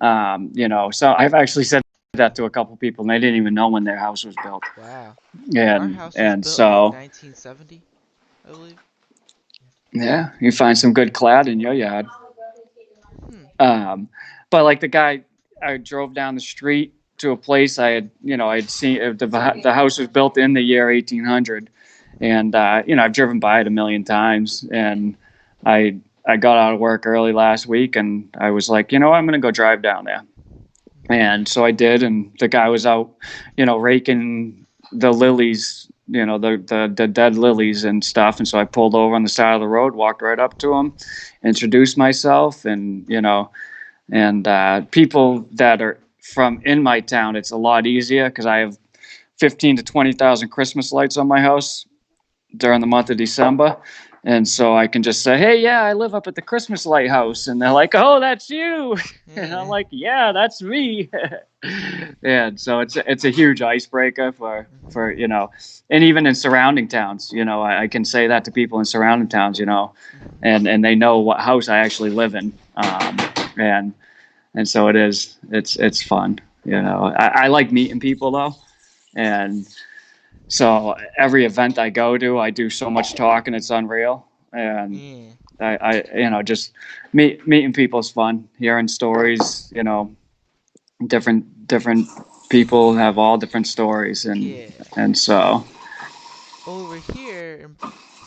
So I've actually said that to a couple people, and they didn't even know when their house was built. Wow. Our And house was and built in like so 1970, I believe. yeah, you find some good clad in your yard. Hmm. But like the guy, I drove down the street to a place I'd seen the house was built in the year 1800, and I've driven by it a million times, and I got out of work early last week, and I was like, I'm gonna go drive down there, and so I did, and the guy was out, raking the lilies, the dead lilies and stuff, and so I pulled over on the side of the road, walked right up to him, introduced myself, and people that are from in my town, it's a lot easier because I have 15 to 20,000 Christmas lights on my house during the month of December. And so I can just say, "Hey, yeah, I live up at the Christmas lighthouse." And they're like, "Oh, that's you." And I'm like, "Yeah, that's me." And so it's a huge icebreaker for and even in surrounding towns, I can say that to people in surrounding towns, and they know what house I actually live in. And so it's fun. I like meeting people though. And so every event I go to, I do so much talking, it's unreal. And Yeah. just meeting people is fun. Hearing stories, different people have all different stories, Yeah. and so Over here,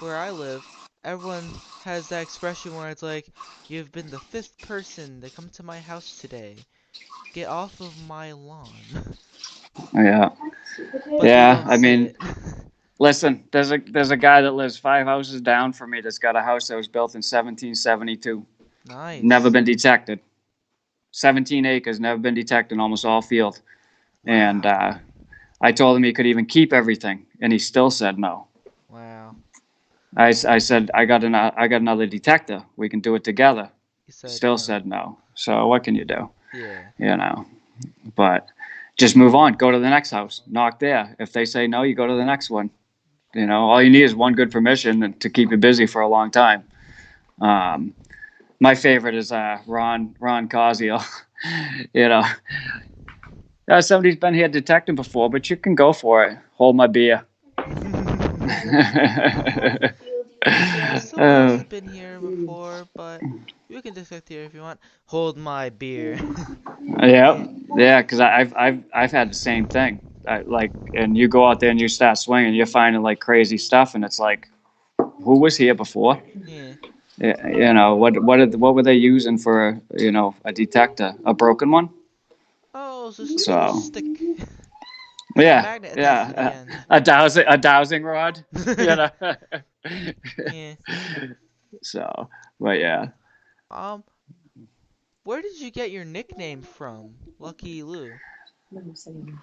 where I live, everyone has that expression where it's like, "You've been the fifth person to come to my house today. Get off of my lawn." yeah, But they yeah. don't I say mean, it. listen, there's a guy that lives 5 houses down from me that's got a house that was built in 1772, never Nice. been detected. 17 acres, never been detected, almost all field. And Wow. I told him he could even keep everything, and he still said no. Wow. I said I got another detector. We can do it together. He said Still no. said no. So what can you do? Yeah. You know. But just move on. Go to the next house. Knock there. If they say no, you go to the next one. All you need is one good permission to keep you busy for a long time. My favorite is Ron Cosio. you know, somebody's been here detecting before, but you can go for it. Hold my beer. Someone else has been here before, but you can detect here if you want. Hold my beer. Yeah, Yeah. yeah, because I've had the same thing. And you go out there and you start swinging, you're finding like crazy stuff, and it's like, who was here before? Yeah. What were they using for a detector? A broken one? Oh, it's just a little So stick with a yeah, magnet attached to the yeah, end. a dowsing rod. you know. Yeah. So, but yeah. Um, where did you get your nickname from, Lucky Lou?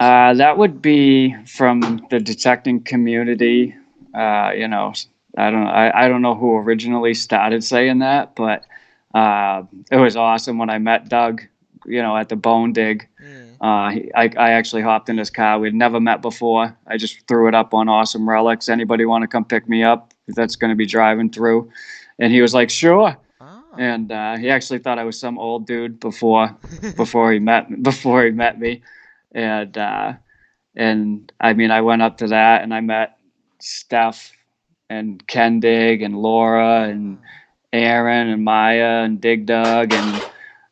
That would be from the detecting community. I don't know who originally started saying that, but it was awesome when I met Doug, at the Bone Dig. Yeah. I actually hopped in his car. We'd never met before. I just threw it up on Awesome Relics. Anybody want to come pick me up? That's going to be driving through. And he was like, sure. Ah. And he actually thought I was some old dude before he met me. And I mean, I went up to that and I met Steph and Kendig and Laura and Ah. Aaron and Maya and Dig Dug and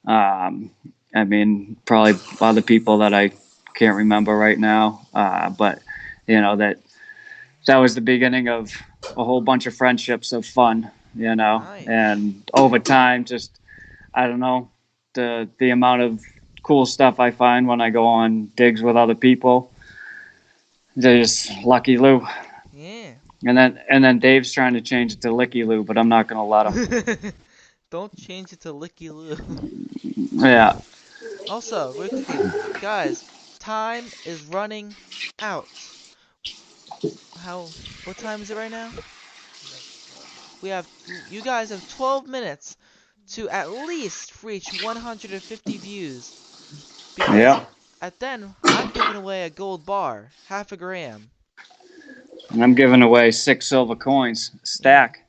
I mean probably other people that I can't remember right now. But that was the beginning of a whole bunch of friendships of fun, Nice. and over time, just I don't know the amount of cool stuff I find when I go on digs with other people. They're just Lucky Lou. Yeah. And then Dave's trying to change it to Licky Lou, but I'm not gonna let him. Don't change it to Licky Lou. Yeah. Also, really quickly, guys, time is running out. What time is it right now? You guys have 12 minutes to at least reach 150 views. Because Yeah. at then, I'm giving away a gold bar, half a gram. And I'm giving away 6 silver coins, Yeah. stack.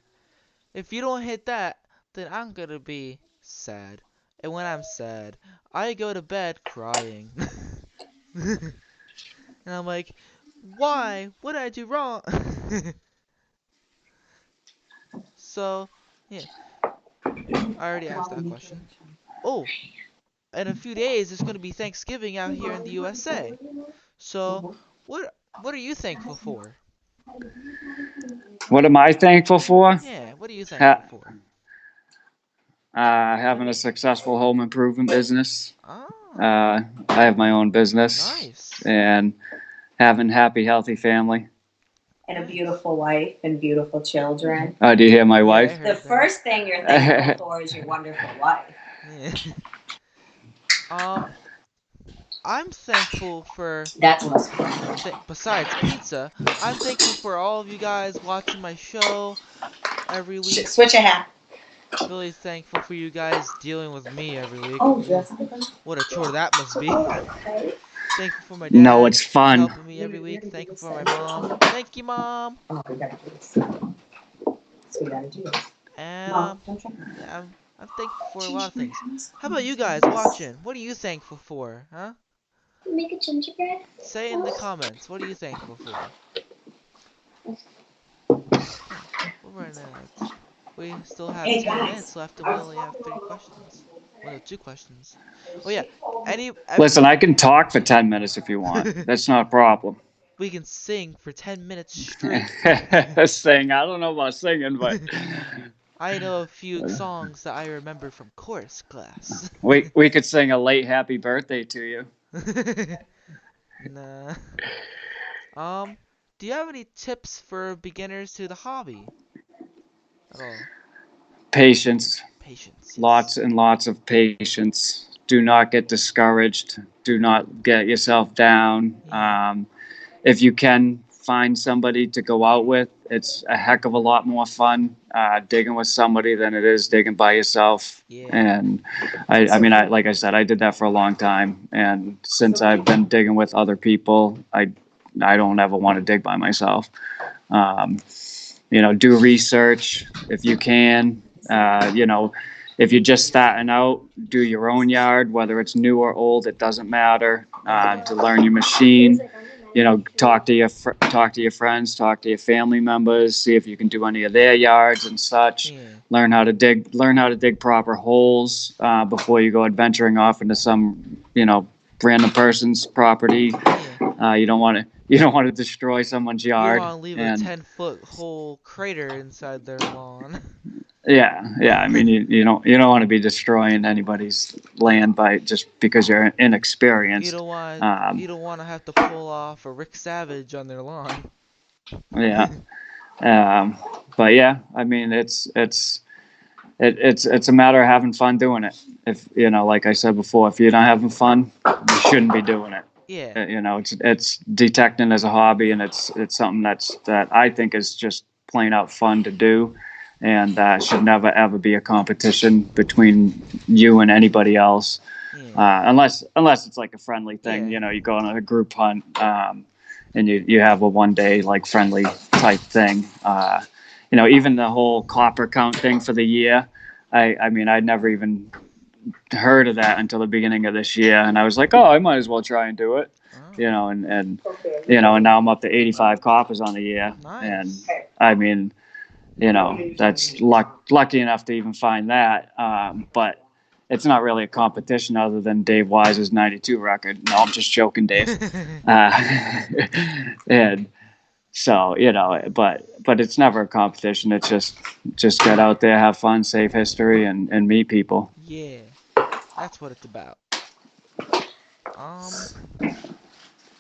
If you don't hit that, then I'm gonna be sad. And when I'm sad, I go to bed crying. And I'm like, why? What did I do wrong? So, yeah, I already asked that question. Oh, in a few days, it's gonna be Thanksgiving out here in the USA. So, what are you thankful for? What am I thankful for? Yeah, what are you thankful Ha- for? Having a successful home improvement business. Ah, I have my own business nice, and having happy, healthy family. And a nice. beautiful wife and beautiful children. Do you hear my Yeah, I wife? The heard that. first thing you're thankful for is your wonderful wife. Yeah. I'm thankful for That's most important. besides pizza, I'm thankful for all of you guys watching my show every week. Switch a hat. Really thankful for you guys dealing with me every week. Oh, Ooh, dress. what a chore that must be. Thankful for my No, dad it's fun. helping me every week. Thankful for my mom. Thank you, Mom. Oh, we gotta do this. So we gotta do this. And Mom, don't try. yeah, I'm thankful for a lot of things. How about you guys watching? What are you thankful for, huh? Make a gingerbread? Say in the comments. What are you thankful for? We're running out. We still have Hey 10 guys. minutes left, and we only have 3 questions. Well, no, 2 questions. Oh yeah, Listen, I can talk for 10 minutes if you want. That's not a problem. we can sing for 10 minutes straight. Sing. I don't know about singing, but I know a few songs that I remember from chorus class. we could sing a late happy birthday to you. Nah. Do you have any tips for beginners to the hobby at all? Patience. Patience. Yes. Lots and lots of patience. Do not get discouraged. Do not get yourself down. Yeah. If you can find somebody to go out with, it's a heck of a lot more fun digging with somebody than it is digging by yourself. Yeah. And I mean, like I said, I did that for a long time. And since I've been digging with other people, I don't ever want to dig by myself. Do research if you can. If you're just starting out, do your own yard, whether it's new or old, it doesn't matter. To learn your machine, talk to your friends, talk to your family members, see if you can do any of their yards and such. Yeah. Learn how to dig proper holes before you go adventuring off into some random person's property. Yeah. You don't want to destroy someone's You yard. don't want to leave a 10-foot hole crater inside their lawn. Yeah. I mean, you don't want to be destroying anybody's land just because you're inexperienced. You don't want to have to pull off a Rick Savage on their lawn. Yeah. But yeah, I mean, it's a matter of having fun doing it. If like I said before, if you're not having fun, you shouldn't be doing it. Yeah. It's detecting as a hobby, and it's something that I think is just plain out fun to do, and should never ever be a competition between you and anybody else, Yeah. unless it's like a friendly thing. Yeah. You go on a group hunt, and you have a one day like friendly type thing. Even the whole copper count thing for the year. I mean, I'd never even heard of that until the beginning of this year, and I was like, oh, I might as well try and do it. Oh, And now I'm up to 85 coppers on the year, and nice. I mean, that's lucky enough to even find that. But it's not really a competition other than Dave Wise's 92 record. No, I'm just joking, Dave. And so, but it's never a competition. It's just get out there, have fun, save history, and meet people. Yeah. That's what it's about. The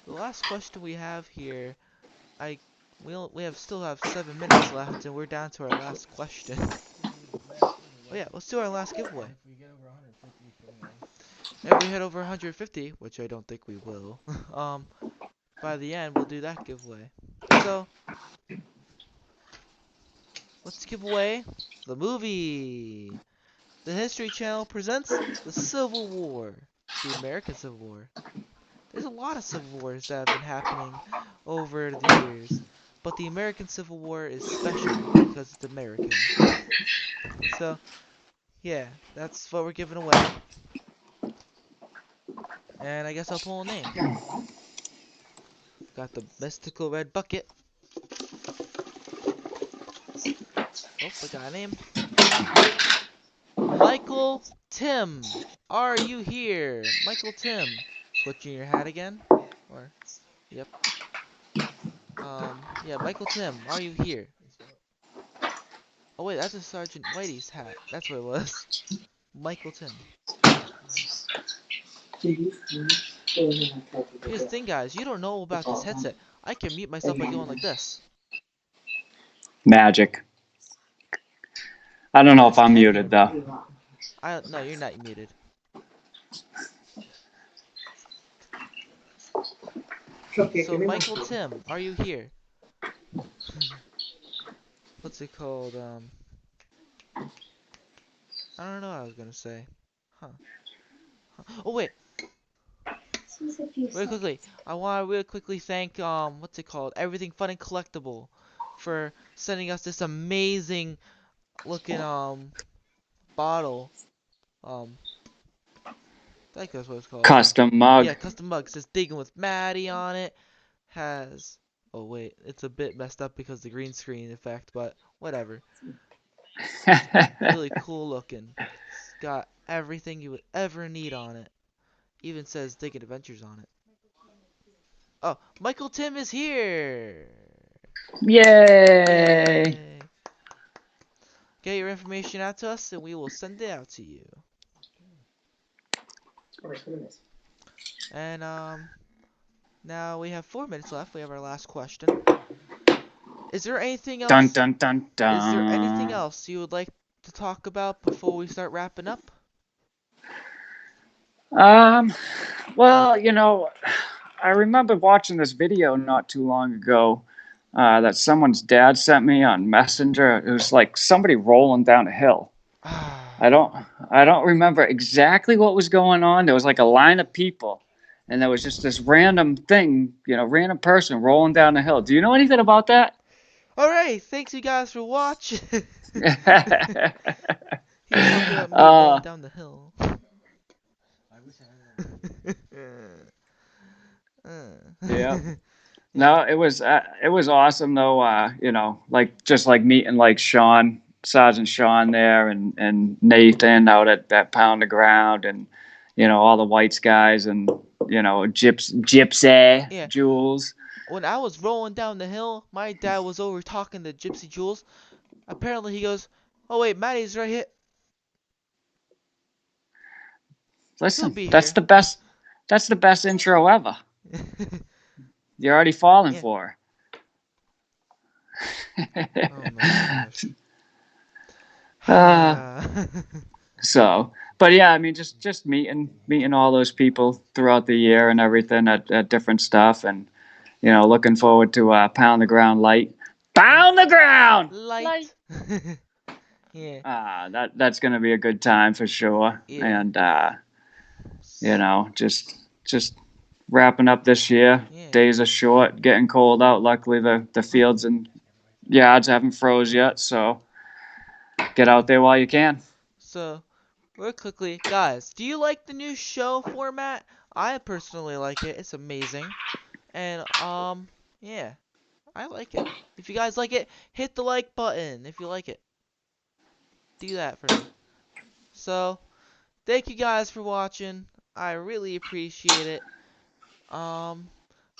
last question we have here, still have 7 minutes left, and we're down to our last question. Oh yeah, let's do our last giveaway. If we get over 150 for the If we hit over 150, which I don't think we will, by the end we'll do that giveaway. So let's give away the movie. The History Channel presents the Civil War, the American Civil War. There's a lot of civil wars that have been happening over the years, but the American Civil War is special because it's American. So, yeah, that's what we're giving away. And I guess I'll pull a name. Got the mystical red bucket. Oh, I got a name. Michael Tim. Are you here? Michael Tim. Switching your hat again? Or, yep. Yeah, Michael Tim. Are you here? Oh wait, that's a Sergeant Whitey's hat. That's what it was. Michael Tim. Here's the thing, guys. You don't know about this headset. I can mute myself by going like this. Magic. I don't know if I'm Can hear muted me. though. No, you're not muted. So, Michael Tim, are you here? What's it called? I don't know what I was gonna say. Huh. Oh wait. Really quickly, I want to really quickly thank what's it called? Everything Fun and Collectible for sending us this amazing looking bottle. I think that's what it's called. Custom mug. Yeah, custom mug. It says digging with Matty on it. Has oh wait, it's a bit messed up because of the green screen effect, but whatever. Really cool looking. It's got everything you would ever need on it. Even says Digging Adventures on it. Oh, Michael Tim is here! Yay! Yay! Get your information out to us and we will send it out to you. And now we have 4 minutes left. We have our last question. Is there anything else? Dun dun dun dun. Is there anything else you would like to talk about before we start wrapping up? Well, I remember watching this video not too long ago that someone's dad sent me on Messenger. It was like somebody rolling down a hill. I don't remember exactly what was going on. There was like a line of people, and there was just this random thing, random person rolling down the hill. Do you know anything about that? All right, thanks you guys for watching. He was talking about me rolling down the hill. I wish I had that. Yeah. No, it was awesome though. Just like meeting like Sergeant Sean there, and Nathan out at that Pound of Ground, and all the whites guys, and Gypsy, Yeah. Jules. When I was rolling down the hill, my dad was over talking to Gypsy Jules. Apparently he goes, "Oh wait, Matty's right here." Listen, be that's here. the best. That's the best intro ever. You're already falling for her. Oh my gosh. So, but yeah, I mean, just meeting all those people throughout the year and everything at different stuff, and looking forward to Pound the Ground Light. Pound the Ground Light. Yeah. That's gonna be a good time for sure. Yeah. And just wrapping up this year. Yeah. Days are short, getting cold out. Luckily, the fields and yards haven't froze yet, so get out there while you can. So, real quickly, guys, do you like the new show format? I personally like it. It's amazing. And yeah, I like it. If you guys like it, hit the like button if you like it. Do that for me. So, thank you guys for watching. I really appreciate it.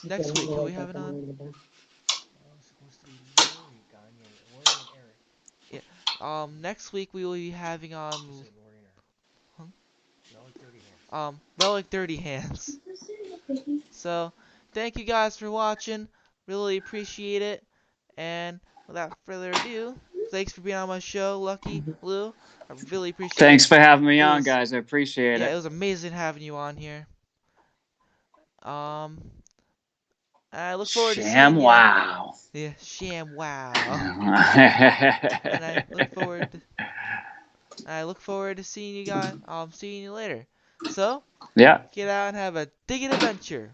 Next week, who we having on? Supposed to be Lori Gagne, Lori and Eric. Yeah. Next week we will be having on. She said Lori and Eric. Huh? Relic 30 Hands. Relic 30 Hands. So, thank you guys for watching. Really appreciate it. And without further ado, thanks for being on my show, Lucky Lou. I really appreciate Thanks it. for having me It on, was- guys. I appreciate Yeah, it it. was amazing having you on here. I look forward to Sham seeing you. wow. Yeah, sham wow. And I look forward to seeing you guys. Seeing you later. So, Yeah. get out and have a digging adventure.